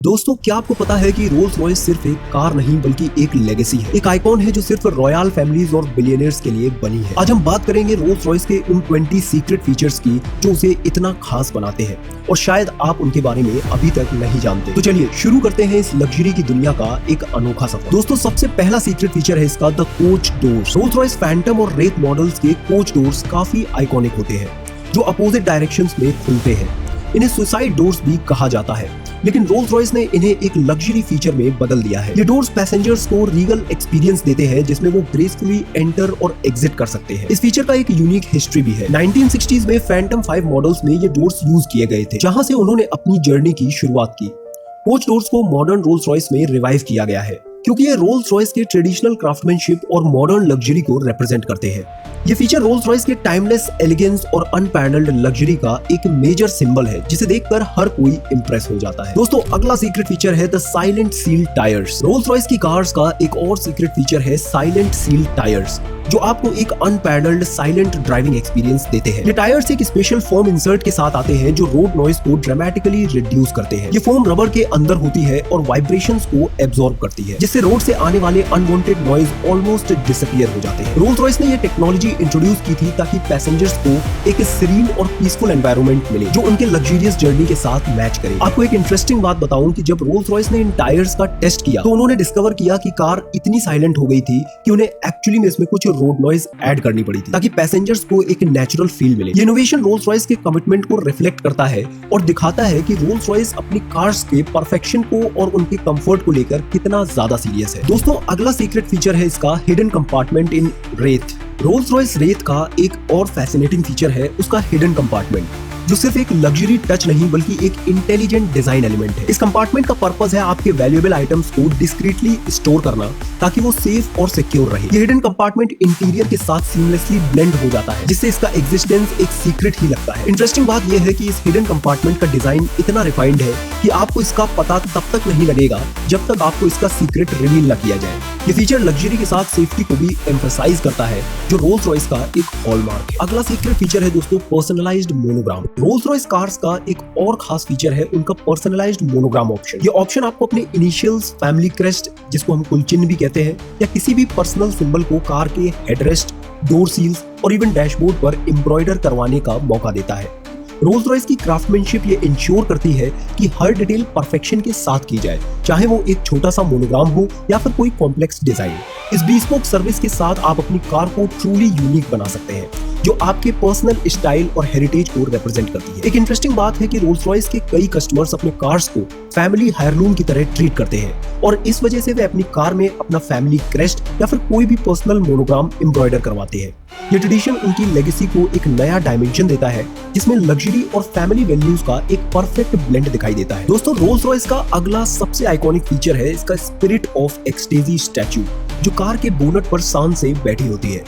दोस्तों, क्या आपको पता है कि रोल्स रॉयस सिर्फ एक कार नहीं बल्कि एक लेगेसी है, एक आइकॉन है जो सिर्फ रॉयल फैमिलीज और बिलियनियर्स के लिए बनी है। आज हम बात करेंगे रोल्स रॉयस के उन 20 सीक्रेट फीचर्स की जो उसे इतना खास बनाते हैं और शायद आप उनके बारे में अभी तक नहीं जानते। तो चलिए शुरू करते हैं इस लग्जरी की दुनिया का एक अनोखा सफर। दोस्तों, सबसे पहला सीक्रेट फीचर है इसका the coach doors. Rolls Royce Phantom और रेथ मॉडल्स के कोच डोर्स काफी आइकॉनिक होते हैं जो अपोजिट डायरेक्शंस में खुलते हैं। इन्हें सुसाइड डोर्स भी कहा जाता है, लेकिन रोल्स रॉयस ने इन्हें एक लग्जरी फीचर में बदल दिया है। ये डोर्स पैसेंजर्स को रीगल एक्सपीरियंस देते हैं जिसमें वो ग्रेसफुली एंटर और एग्जिट कर सकते हैं। इस फीचर का एक यूनिक हिस्ट्री भी है। 1960s में फैंटम 5 मॉडल्स में ये डोर्स यूज किए गए थे, जहां से उन्होंने अपनी जर्नी की शुरुआत की। कोच डोर्स को मॉडर्न रोल्स रॉयस में रिवाइव किया गया है क्योंकि ये रोल्स रॉयस के ट्रेडिशनल क्राफ्टमैनशिप और मॉडर्न लग्जरी को रिप्रेजेंट करते हैं। ये फीचर रोल्स रॉयस के टाइमलेस एलिगेंस और अनपैरेलल्ड लग्जरी का एक मेजर सिंबल है जिसे देखकर हर कोई इंप्रेस हो जाता है। दोस्तों, अगला सीक्रेट फीचर है the silent seal tyres. Rolls Royce की कार्स का एक और सीक्रेट फीचर है साइलेंट सील टायर्स, जो आपको एक अनपैरेलल्ड साइलेंट ड्राइविंग एक्सपीरियंस देते हैं। ये टायर्स एक स्पेशल फोम इंसर्ट के साथ आते हैं जो रोड नॉइज को ड्रामेटिकली रिड्यूस करते हैं। ये फोम रबर के अंदर होती है और वाइब्रेशंस को एब्जॉर्ब करती है, जिससे रोड से आने वाले अनवांटेड नॉइज ऑलमोस्ट डिसअपीयर हो जाते हैं। रोल्स रॉयस ने ये टेक्नोलॉजी इंट्रोड्यूस की थी ताकि पैसेंजर्स को एक सीरीन और पीसफुल एनवायरनमेंट मिले जो उनके लग्जरियस जर्नी के साथ मैच करे। आपको एक इंटरेस्टिंग बात बताऊं कि जब रोल्स रॉयस ने इन टायर्स का टेस्ट किया तो उन्होंने डिस्कवर किया कि कार इतनी साइलेंट हो गई थी कि उन्हें एक्चुअली में इसमें कुछ रोड नॉइज ऐड करनी पड़ी थी ताकि पैसेंजर्स को एक नेचुरल फील मिले। ये इनोवेशन रोल्स रॉयस के कमिटमेंट को रिफ्लेक्ट करता है और दिखाता है कि रोल्स रॉयस अपनी कार्स के परफेक्शन को और उनके कंफर्ट को लेकर कितना ज्यादा सीरियस है। दोस्तों, अगला सीक्रेट फीचर है इसका हिडन कंपार्टमेंट इन रेथ। रोल्स रॉयस रेथ का एक और फैसिनेटिंग फीचर है उसका हिडन कंपार्टमेंट, जो सिर्फ एक लग्जरी टच नहीं बल्कि एक इंटेलिजेंट डिजाइन एलिमेंट है। इस कंपार्टमेंट का पर्पस है आपके वैल्यूएबल आइटम्स को डिस्क्रीटली स्टोर करना ताकि वो सेफ और सिक्योर रहे। ये हिडन कंपार्टमेंट इंटीरियर के साथ सीमलेसली ब्लेंड हो जाता है, जिससे इसका एग्जिस्टेंस एक सीक्रेट ही लगता है। इंटरेस्टिंग बात यह है कि इस हिडन कंपार्टमेंट का डिजाइन इतना रिफाइंड है कि आपको इसका पता तब तक नहीं लगेगा जब तक आपको इसका सीक्रेट रिवील न किया जाए। ये फीचर लग्जरी के साथ सेफ्टी को भी एम्फसाइज करता है, जो रोल्स रॉयस का एक हॉलमार्क है। अगला सीक्रेट फीचर है दोस्तों personalised monogram. Roles Royce cars का एक और खास फीचर है उनका पर्सनलाइज्ड मोनोग्राम ऑप्शन। ये ऑप्शन आपको अपने इनिशियल्स, फैमिली क्रेस्ट जिसको हम कुलचिन्ह भी कहते हैं, या किसी भी पर्सनल सिंबल को कार के हेडरेस्ट, डोर सील्स और इवन डैशबोर्ड पर एम्ब्रॉयडर करवाने का मौका देता है। रोल्स रॉयस की क्राफ्टमैनशिप ये इंश्योर करती है कि हर डिटेल परफेक्शन के साथ की जाए, चाहे वो एक छोटा सा मोनोग्राम हो या फिर कोई कॉम्प्लेक्स डिजाइन। इस bespoke सर्विस के साथ आप अपनी कार को ट्रूली यूनिक बना सकते हैं, जो आपके पर्सनल स्टाइल और हेरिटेज को रिप्रेजेंट करती है। एक इंटरेस्टिंग बात है कि रोल्स रॉयस के कई कस्टमर्स अपने कार्स को फैमिली हायरलूम की तरह ट्रीट करते हैं और इस वजह से वे अपनी कार में अपना फैमिली क्रेस्ट या फिर कोई भी पर्सनल मोनोग्राम एम्ब्रॉयडर करवाते हैं। ये ट्रेडिशन उनकी लेगेसी को एक नया डायमेंशन देता है जिसमें लग्जरी और फैमिली वैल्यूज का एक परफेक्ट ब्लेंड दिखाई देता है। दोस्तों, रोल्स रॉयस का अगला सबसे आइकॉनिक फीचर है इसका स्पिरिट ऑफ एक्सटेजी स्टैचू, जो कार के बोनट पर शान से बैठी होती है।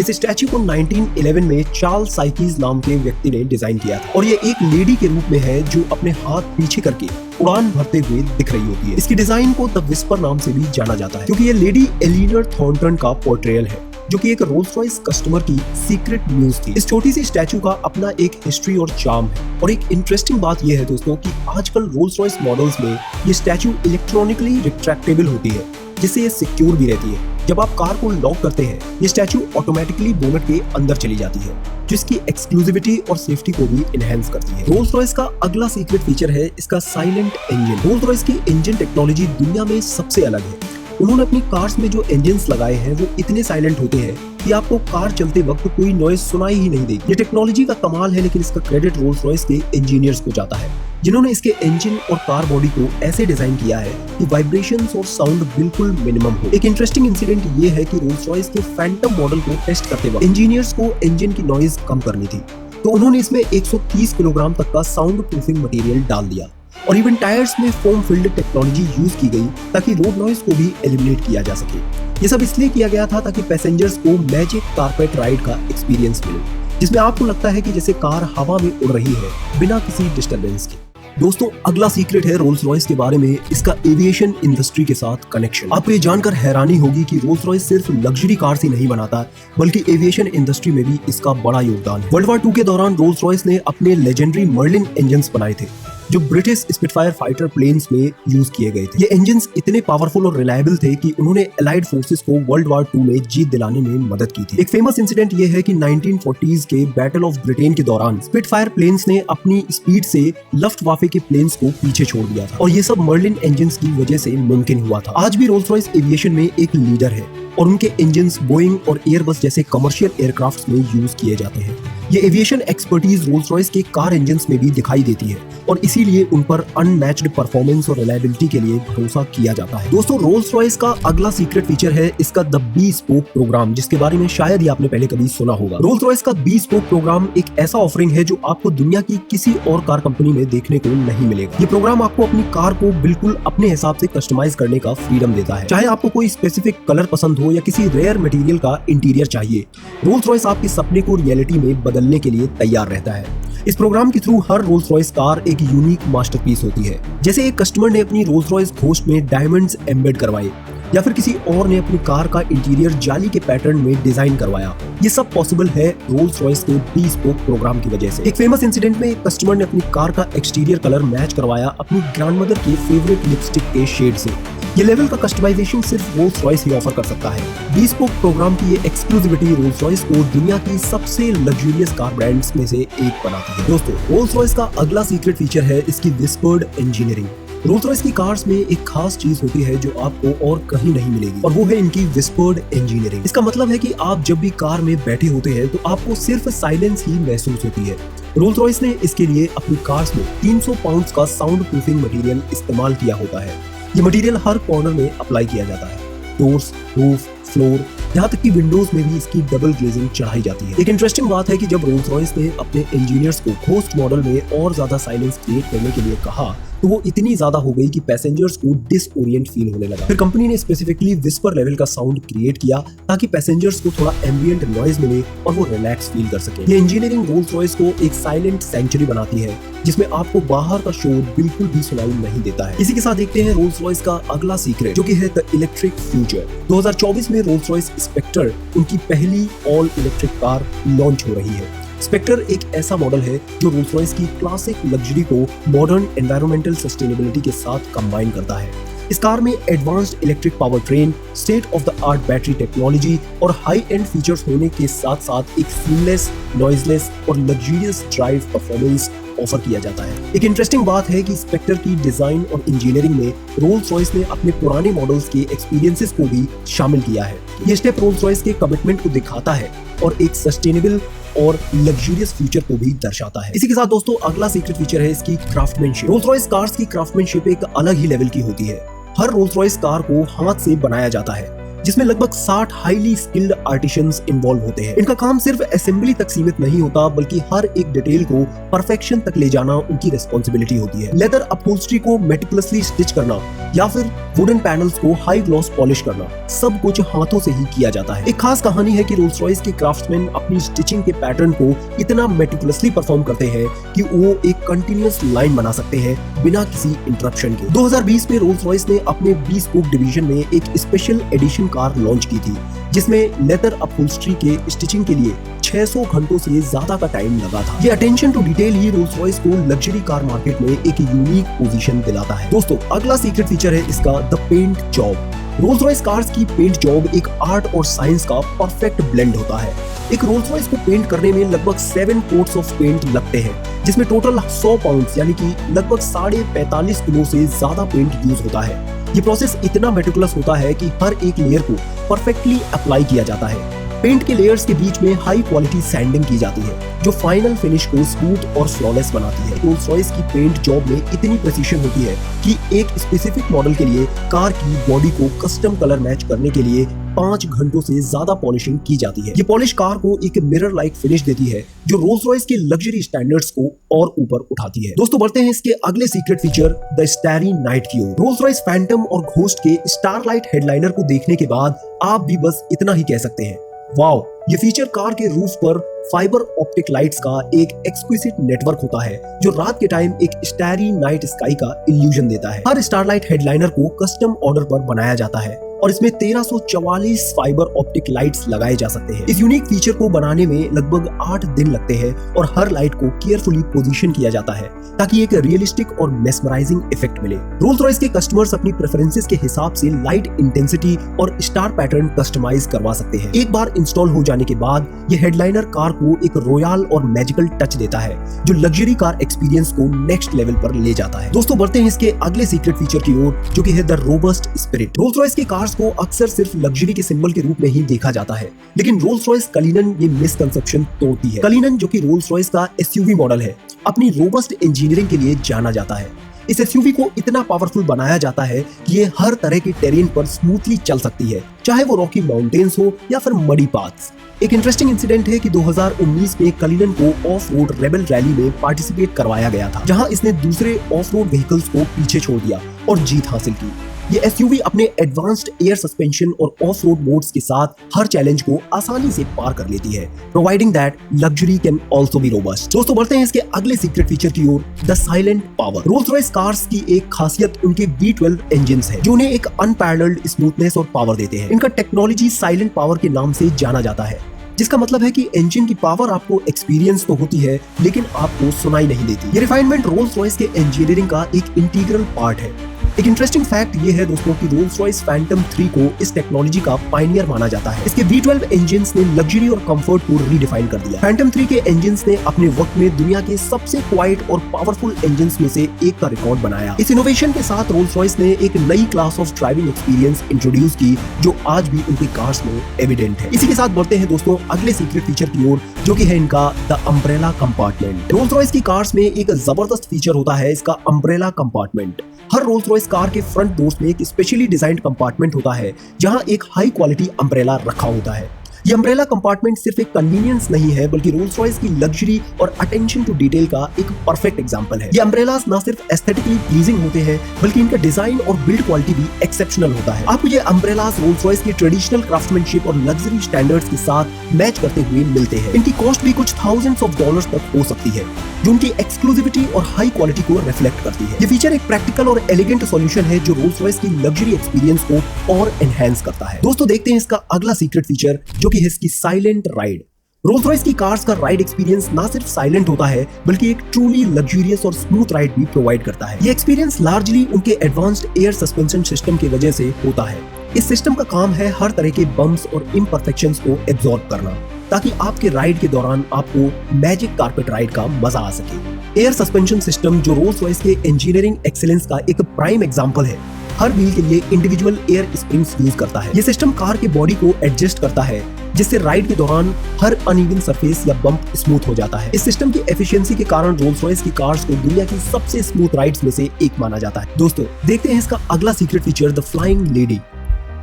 इस स्टैचू को 1911 में चार्ल्स साइकिस नाम के व्यक्ति ने डिजाइन किया था और ये एक लेडी के रूप में है जो अपने हाथ पीछे करके उड़ान भरते हुए दिख रही होती है। इसकी डिजाइन को द विस्पर नाम से भी जाना जाता है क्योंकि ये लेडी एलिनर थॉर्नटन का पोर्ट्रेयल है, जो कि एक रोल्स रॉयस कस्टमर की सीक्रेट म्यूज थी। इस छोटी सी स्टैचू का अपना एक हिस्ट्री और चार्म है और एक इंटरेस्टिंग बात यह है दोस्तों कि आजकल रोल्स रॉयस मॉडल्स में ये स्टैचू इलेक्ट्रॉनिकली रिट्रैक्टेबल होती है, जिससे ये सिक्योर भी रहती है। जब आप कार को लॉक करते हैं, ये स्टैचू ऑटोमेटिकली बोनट के अंदर चली जाती है, जिसकी एक्सक्लूसिविटी और सेफ्टी को भी एनहांस करती है। रोल्स रॉयस का अगला सीक्रेट फीचर है इसका साइलेंट इंजन। रोल्स रॉयस की इंजन टेक्नोलॉजी दुनिया में सबसे अलग है। उन्होंने अपनी कार्स में जो इंजन्स लगाए हैं वो इतने साइलेंट होते हैं कि आपको कार चलते वक्त कोई नॉइज सुनाई ही नहीं देगी। ये टेक्नोलॉजी का कमाल है, लेकिन इसका क्रेडिट रोल्स रॉयस के इंजीनियर्स को जाता है, जिन्होंने इसके इंजन और कार बॉडी को ऐसे डिजाइन किया है कि वाइब्रेशंस और साउंड बिल्कुल मिनिमम हो। एक इंटरेस्टिंग इंसिडेंट ये है कि रोल्स रॉयस के फैंटम मॉडल को टेस्ट करते वक्त इंजीनियर्स को इंजन की नॉइज कम करनी थी, तो उन्होंने इसमें 130 किलोग्राम तक का साउंड प्रूफिंग मटेरियल डाल दिया और इवन टायर्स में फोम फिल्ड टेक्नोलॉजी यूज की गई ताकि रोड नॉइज को भी एलिमिनेट किया जा सके। ये सब इसलिए किया गया था ताकि पैसेंजर्स को मैजिक कारपेट राइड का एक्सपीरियंस मिले, जिसमें आपको लगता है कि जैसे कार हवा में उड़ रही है बिना किसी डिस्टरबेंस के। दोस्तों, अगला सीक्रेट है रोल्स रॉयस के बारे में इसका एविएशन इंडस्ट्री के साथ कनेक्शन। आपको ये जानकर हैरानी होगी कि रोल्स रॉयस सिर्फ लग्जरी कार्स ही नहीं बनाता, बल्कि एविएशन इंडस्ट्री में भी इसका बड़ा योगदान है। वर्ल्ड वॉर 2 के दौरान रोल्स रॉयस ने अपने लेजेंडरी मर्लिन इंजन्स बनाए थे, जो ब्रिटिश स्पिटफायर फाइटर प्लेन्स में यूज किए गए थे। ये इंजन्स इतने पावरफुल और रिलायबल थे कि उन्होंने एलाइड फोर्सेस को वर्ल्ड वॉर 2 में जीत दिलाने में मदद की थी। एक फेमस इंसिडेंट ये है कि 1940s के बैटल ऑफ ब्रिटेन के दौरान स्पिटफायर प्लेन्स ने अपनी स्पीड से लफ्टवाफे के प्लेन्स को पीछे छोड़ दिया था और ये सब मर्लिन इंजन्स की वजह से मुमकिन हुआ था। आज भी रोल्स रॉयस एविएशन में एक लीडर है और उनके इंजन्स बोइंग और एयरबस जैसे कमर्शियल एयरक्राफ्ट्स में यूज किए जाते हैं। ये एविएशन एक्सपर्टीज रोल्स रॉयस के कार इंजन्स में भी दिखाई देती है और इसीलिए उन पर अनमैच्ड परफॉर्मेंस और रिलायबिलिटी के लिए भरोसा किया जाता है। दोस्तों, रोल्स रॉयस का अगला सीक्रेट फीचर है इसका द बी-स्पोक प्रोग्राम, जिसके बारे में शायद ही आपने पहले कभी सुना होगा। रोल्स रॉयस का बी-स्पोक प्रोग्राम एक ऐसा ऑफरिंग है जो आपको दुनिया की किसी और कार कंपनी में देखने को नहीं मिलेगा। ये प्रोग्राम आपको अपनी कार को बिल्कुल अपने हिसाब से कस्टमाइज करने का फ्रीडम देता है। चाहे आपको कोई स्पेसिफिक कलर पसंद हो या किसी रेयर मटेरियल का इंटीरियर चाहिए, रोल्स रॉयस आपके सपने को रियलिटी में बदलने के लिए तैयार रहता है। इस प्रोग्राम के थ्रू हर रोल्स रॉयस कार एक यूनिक मास्टरपीस होती है। जैसे एक कस्टमर ने अपनी रोल्स रॉयस घोस्ट में डायमंड्स एम्बेड करवाए या फिर किसी और ने अपनी कार का इंटीरियर जाली के पैटर्न में डिजाइन करवाया। ये सब पॉसिबल है रोल्स रॉयस के बी-स्पोक प्रोग्राम की वजह से। एक फेमस इंसिडेंट में एक कस्टमर ने अपनी कार का एक्सटीरियर कलर मैच करवाया अपनी ग्रैंडमदर के फेवरेट लिपस्टिक के शेड से। ये लेवल का कस्टमाइजेशन सिर्फ रोल्स रॉयस ही ऑफर कर सकता है। बी-स्पोक प्रोग्राम की ये एक्सक्लूसिविटी रोल्स रॉयस को दुनिया की सबसे लग्जरियस कार ब्रांड्स में से एक बनाती है। दोस्तों, रोल्स रॉयस का अगला सीक्रेट फीचर है इसकी विस्पर्ड इंजीनियरिंग। रोल्स रॉयस की कार्स में एक खास चीज होती है जो आपको और कहीं नहीं मिलेगी और वो है इनकी विस्पर्ड इंजीनियरिंग। इसका मतलब है कि आप जब भी कार में बैठे होते हैं तो आपको सिर्फ साइलेंस ही महसूस होती है। रोल्स रॉयस ने इसके लिए अपनी कार्स में 300 पाउंड का साउंड प्रूफिंग मटेरियल इस्तेमाल किया होता है। ये मटेरियल हर कॉर्नर में अप्लाई किया जाता है। डोर्स, रूफ, फ्लोर, यहाँ तक कि विंडोज में भी इसकी डबल ग्लेजिंग चढ़ाई जाती है। एक इंटरेस्टिंग बात है कि जब रोल्स रॉयस ने अपने इंजीनियर्स को घोस्ट मॉडल में और ज्यादा साइलेंस क्रिएट करने के लिए कहा तो वो इतनी ज्यादा हो गई कि पैसेंजर्स को डिसओरिएंट फील होने लगा। फिर कंपनी ने स्पेसिफिकली विस्पर लेवल का साउंड क्रिएट किया ताकि पैसेंजर्स को थोड़ा एम्बिएंट नॉइज मिले और वो रिलैक्स फील कर सके। ये इंजीनियरिंग रोल्स रॉयस को एक साइलेंट सेंचुरी बनाती है जिसमें आपको बाहर का शोर बिल्कुल भी सुनाई नहीं देता है। इसी के साथ देखते हैं रोल्स रॉयस का अगला सीक्रेट जो कि है द इलेक्ट्रिक फ्यूचर। 2024 में रोल्स रॉयस स्पेक्टर उनकी पहली ऑल इलेक्ट्रिक कार लॉन्च हो रही है। स्पेक्टर एक ऐसा मॉडल है जो रोल्स रॉयस की क्लासिक लग्जरी को मॉडर्न एनवायरमेंटल सस्टेनेबिलिटी के साथ कंबाइन करता है। इस कार में advanced electric power train, state of the art battery technology और हाई एंड फीचर्स होने के साथ साथ एक सीमलेस, नॉइजलेस और लग्जरियस ड्राइव परफॉर्मेंस ऑफर किया जाता है। एक इंटरेस्टिंग बात है कि स्पेक्टर की डिजाइन और इंजीनियरिंग में रोल्स रॉयस ने अपने पुराने मॉडल्स के एक्सपीरियंसेस को भी शामिल किया है। ये स्टेप रोल्स रॉयस के कमिटमेंट को दिखाता है और एक सस्टेनेबल और लग्जरियस फ्यूचर को भी दर्शाता है। इसी के साथ दोस्तों, अगला सीक्रेट फीचर है इसकी क्राफ्टमैनशिप। रोल्स रॉयस कार्स की क्राफ्टमैनशिप एक अलग ही लेवल की होती है। हर रोल्स रॉयस कार को हाथ से बनाया जाता है जिसमें लगभग 60 हाईली स्किल्ड आर्टिशंस इन्वॉल्व होते हैं। इनका काम सिर्फ असेंबली तक सीमित नहीं होता बल्कि हर एक डिटेल को परफेक्शन तक ले जाना उनकी रिस्पॉन्सिबिलिटी होती है। लेदर अपहोल्स्ट्री को मेटिकुलसली स्टिच करना या फिर वुडन पैनल्स को हाई ग्लॉस पॉलिश करना, सब कुछ हाथों से ही किया जाता है। एक खास कहानी है कि रोल्स रॉयस के क्राफ्ट्समैन अपनी स्टिचिंग के पैटर्न को इतना मेटिकुलसली परफॉर्म करते हैं कि वो एक कंटिन्यूअस लाइन बना सकते हैं बिना किसी इंटरप्शन के। 2020 में रोल्स रॉयस ने अपने बी-स्पोक डिवीजन में एक स्पेशल एडिशन कार लॉन्च की थी जिसमें लेदर अपहोल्स्ट्री के स्टिचिंग के लिए 600 घंटों से ज्यादा का टाइम लगा था। ये अटेंशन टू डिटेल ही रोल्स रॉयस को लग्जरी कार मार्केट में एक यूनिक पोजीशन दिलाता है। दोस्तों, अगला सीक्रेट फीचर है इसका the paint job. Rolls Royce cars की पेंट जॉब एक आर्ट और साइंस का परफेक्ट ब्लेंड होता है। एक रोल्स रॉयस को पेंट करने में लगभग 7 कोट्स ऑफ पेंट लगते हैं जिसमें टोटल 100 पाउंड यानी कि लगभग 45.5 किलो से ज्यादा पेंट यूज होता है। ये प्रोसेस इतना मेटिकुलस होता है कि हर एक लेयर को परफेक्टली अप्लाई किया जाता है। पेंट के लेयर्स के बीच में हाई क्वालिटी सैंडिंग की जाती है जो फाइनल फिनिश को स्मूथ और फ्लॉलेस बनाती है। रोल्स रॉयस की पेंट जॉब में इतनी प्रिसीशन होती है कि एक स्पेसिफिक मॉडल के लिए कार की बॉडी को कस्टम कलर मैच करने के लिए 5 घंटों से ज्यादा पॉलिशिंग की जाती है। ये पॉलिश कार को एक मिरर लाइक फिनिश देती है जो रोल्स रॉयस के लग्जरी स्टैंडर्ड्स को और ऊपर उठाती है। दोस्तों, बढ़ते हैं इसके अगले secret feature the starry night की ओर। रोल्स रॉयस फैंटम और घोस्ट के स्टारलाइट हेडलाइनर को देखने के बाद आप भी बस इतना ही कह सकते हैं, वाओ। ये फीचर कार के रूफ पर फाइबर ऑप्टिक लाइट्स का एक एक्सक्विजिट नेटवर्क होता है जो रात के टाइम एक स्टारी नाइट स्काई का इल्यूजन देता है। हर स्टारलाइट हेडलाइनर को कस्टम ऑर्डर पर बनाया जाता है और इसमें 1344 फाइबर ऑप्टिक लाइट्स लगाए जा सकते हैं। इस यूनिक फीचर को बनाने में लगभग 8 दिन लगते हैं और हर लाइट को केयरफुली पोजीशन किया जाता है ताकि एक रियलिस्टिक और मेस्मराइजिंग इफेक्ट मिले। रोल्स रॉयस के कस्टमर्स अपनी प्रेफरेंसेस के हिसाब से लाइट इंटेंसिटी और स्टार पैटर्न कस्टमाइज करवा सकते हैं। एक बार इंस्टॉल हो जाने के बाद ये हेडलाइनर कार को एक रॉयल और मैजिकल टच देता है जो लग्जरी कार एक्सपीरियंस को नेक्स्ट लेवल पर ले जाता है। दोस्तों बढ़ते हैं इसके अगले सीक्रेट फीचर की ओर जो कि है the robust spirit. Rolls Royce की कार्स को अक्सर सिर्फ लग्जरी के सिंबल के रूप में ही देखा जाता है, लेकिन रोल्स रॉयस कलिनन ये मिसकंसेप्शन तोड़ती है। कलिनन जो कि रोल्स रॉयस का एसयूवी मॉडल है, अपनी रोबस्ट इंजीनियरिंग के लिए जाना जाता है। इस एसयूवी को इतना पावरफुल बनाया जाता है कि ये हर तरह के टेरेन पर स्मूथली चल सकती है, चाहे वो रॉकी माउंटेन्स हो या फिर मडी पाथ्स। एक इंटरेस्टिंग इंसिडेंट है कि 2019 में कलिनन को ऑफ रोड रेबल रैली में पार्टिसिपेट करवाया गया था, जहां इसने दूसरे ऑफ रोड व्हीकल्स को पीछे छोड़ दिया और जीत हासिल की। ये एसयूवी अपने एडवांस्ड एयर सस्पेंशन और ऑफ रोड मोड्स के साथ हर चैलेंज को आसानी से पार कर लेती है, providing that luxury can also be robust. दोस्तों बढ़ते हैं इसके अगले सीक्रेट फीचर की ओर, the silent power. Rolls Royce cars की एक खासियत उनके V12 इंजन्स है जो उन्हें एक अनपैरेलल्ड स्मूथनेस और पावर देते हैं। इनका टेक्नोलॉजी साइलेंट पावर के नाम से जाना जाता है, जिसका मतलब है कि इंजन की पावर आपको एक्सपीरियंस तो होती है लेकिन आपको सुनाई नहीं देती। ये रिफाइनमेंट रोल्स रॉयस के इंजीनियरिंग का एक इंटीग्रल पार्ट है। एक इंटरेस्टिंग फैक्ट ये है दोस्तों कि रोल्स रॉयस फैंटम 3 को इस टेक्नोलॉजी का पायनियर माना जाता है। इसके V12 इंजन्स ने लग्जरी और कंफर्ट को रीडिफाइन कर दिया। फैंटम 3 के इंजन्स ने अपने वक्त में दुनिया के सबसे क्वाइट और पावरफुल इंजन्स में से एक का रिकॉर्ड बनाया। इस इनोवेशन के साथ रोल्स रॉयस ने एक नई class of driving experience introduce की जो आज भी उनकी कार्स में एविडेंट है। इसी के साथ बढ़ते हैं दोस्तों अगले सीक्रेट फीचर की ओर जो कि है इनका the umbrella compartment. Rolls Royce की कार्स में एक जबरदस्त फीचर होता है इसका अम्ब्रेला कंपार्टमेंट। हर रोल्स रॉयस कार के फ्रंट डोर्स में एक स्पेशली डिजाइन्ड कंपार्टमेंट होता है जहां एक हाई क्वालिटी अम्ब्रेला रखा होता है। ये अम्ब्रेला कंपार्टमेंट सिर्फ एक कन्वीनियंस नहीं है बल्कि रोल्स रॉयस की लग्जरी और अटेंशन टू डिटेल का एक परफेक्ट एग्जांपल है। ये अम्ब्रेलास ना सिर्फ एस्थेटिकली प्लीजिंग होते हैं बल्कि इनका डिजाइन और बिल्ड क्वालिटी भी एक्सेप्शनल होता है। आपको ये अम्ब्रेलास रोल्स रॉयस की ट्रेडिशनल क्राफ्टमैनशिप और लग्जरी स्टैंडर्ड्स के साथ मैच करते हुए मिलते हैं। इनकी कॉस्ट भी कुछ थाउजेंड्स ऑफ डॉलर्स तक हो सकती है जो उनकी एक्सक्लूसिविटी और हाई क्वालिटी को रिफ्लेक्ट करती है। ये फीचर एक प्रैक्टिकल और एलिगेंट सॉल्यूशन है जो रोल्स रॉयस की लग्जरी एक्सपीरियंस को और एनहांस करता है। दोस्तों देखते हैं इसका अगला सीक्रेट फीचर जो कि है इसकी साइलेंट राइड। रोल्स रॉयस की कार्स का राइड एक्सपीरियंस ना सिर्फ साइलेंट होता है बल्कि एक ट्रूली लग्जूरियस और स्मूथ राइड भी प्रोवाइड करता है। ये एक्सपीरियंस लार्जली उनके एडवांस्ड एयर सस्पेंशन सिस्टम की वजह से होता है। इस सिस्टम का काम है हर तरह के बम्प्स और इम्परफेक्शंस को एब्जॉर्ब करना ताकि आपके राइड के दौरान आपको मैजिक कारपेट राइड का मजा आ सके। एयर सस्पेंशन सिस्टम जो रोल्स रॉयस के इंजीनियरिंग एक्सीलेंस का एक प्राइम एग्जांपल है, हर व्हील के लिए इंडिविजुअल एयर स्प्रिंग्स यूज करता है। ये सिस्टम कार के बॉडी को एडजस्ट करता है जिससे राइड के दौरान हर अनइवन सरफेस या बम्प स्मूथ हो जाता है। इस सिस्टम की एफिशिएंसी के कारण रोल्स रॉयस की कार्स को दुनिया की सबसे स्मूथ राइड्स में से एक माना जाता है। दोस्तों देखते हैं इसका अगला secret feature, the flying lady.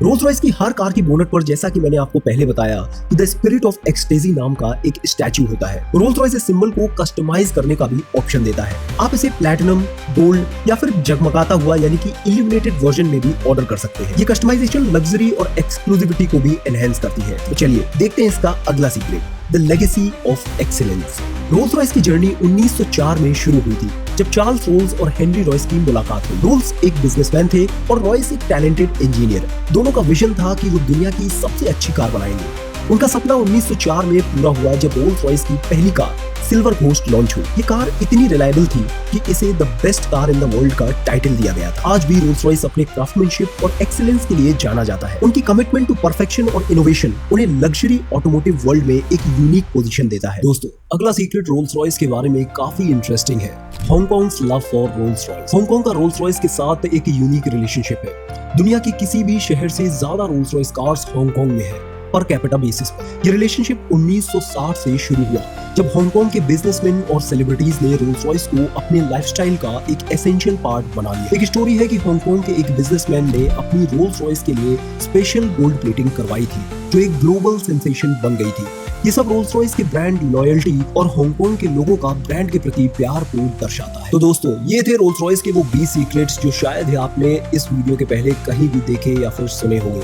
Rolls Royce की हर कार की बोनट पर जैसा कि मैंने आपको पहले बताया कि द स्पिरिट ऑफ एक्सटेजी नाम का एक स्टैचू होता है। रोल्स रॉयस इस सिंबल को कस्टमाइज करने का भी ऑप्शन देता है। आप इसे प्लैटिनम, गोल्ड या फिर जगमगाता हुआ यानी कि इल्यूमिनेटेड वर्जन में भी ऑर्डर कर सकते हैं। ये कस्टमाइजेशन लग्जरी और एक्सक्लूसिविटी को भी एनहांस करती है। तो चलिए देखते हैं इसका अगला secret, the legacy of excellence. Rolls Royce की जर्नी 1904 में शुरू हुई थी जब चार्ल्स रोल्स और हेनरी रॉयस की मुलाकात हुई। रोल्स एक बिजनेसमैन थे और रॉयस एक टैलेंटेड इंजीनियर। दोनों का विजन था कि वो दुनिया की सबसे अच्छी कार बनाएंगे। उनका सपना 1904 में पूरा हुआ जब रोल्स रॉयस की पहली कार सिल्वर घोस्ट लॉन्च हुई। ये कार इतनी रिलायबल थी कि इसे the best car in the world का टाइटल दिया गया था। आज भी रोल्स रॉयस अपने क्राफ्टमैनशिप और एक्सीलेंस के लिए जाना जाता है। उनकी कमिटमेंट टू परफेक्शन और इनोवेशन उन्हें लग्जरी ऑटोमोटिव वर्ल्ड में एक यूनिक पोजीशन देता है। दोस्तों अगला सीक्रेट रोल्स रॉयस के बारे में काफी इंटरेस्टिंग है, Hong Kong's love for Rolls Royce. Hong Kong का रोल्स रॉयस के साथ एक यूनिक रिलेशनशिप है। दुनिया के किसी भी शहर से ज्यादा रोल्स रॉयस कार्स हांगकांग में है पर कैपिटा बेसिस पर। ये रिलेशनशिप 1960 से शुरू हुआ जब हांगकांग के बिजनेसमैन और सेलिब्रिटीज ने रोल्स रॉयस को अपने लाइफस्टाइल का एक एसेंशियल पार्ट बना लिया। एक स्टोरी है कि हांगकांग के एक बिजनेसमैन ने अपनी रोल्स रॉयस के लिए स्पेशल गोल्ड प्लेटिंग करवाई थी जो एक ग्लोबल सेंसेशन बन गई थी। ये सब रोल्स रॉयस के ब्रांड लॉयल्टी और हांगकांग के लोगों का ब्रांड के प्रति प्यार को दर्शाता है। तो दोस्तों ये थे रोल्स रॉयस के वो 20 सीक्रेट्स जो शायद ही आपने इस वीडियो के पहले कहीं भी देखे या फिर सुने होंगे।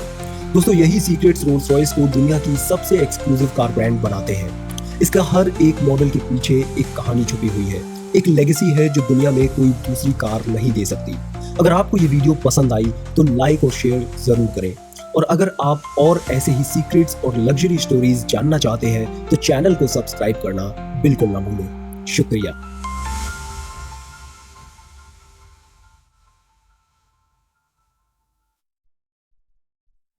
दोस्तों यही सीक्रेट्स रोल्स रॉयस को दुनिया की सबसे एक्सक्लूसिव कार ब्रांड बनाते हैं। इसका हर एक मॉडल के पीछे एक कहानी छुपी हुई है, एक लेगेसी है जो दुनिया में कोई दूसरी कार नहीं दे सकती। अगर आपको ये वीडियो पसंद आई तो लाइक और शेयर जरूर करें। और अगर आप और ऐसे ही सीक्रेट्स और लग्जरी स्टोरीज जानना चाहते हैं तो चैनल को सब्सक्राइब करना बिल्कुल ना भूलें। शुक्रिया।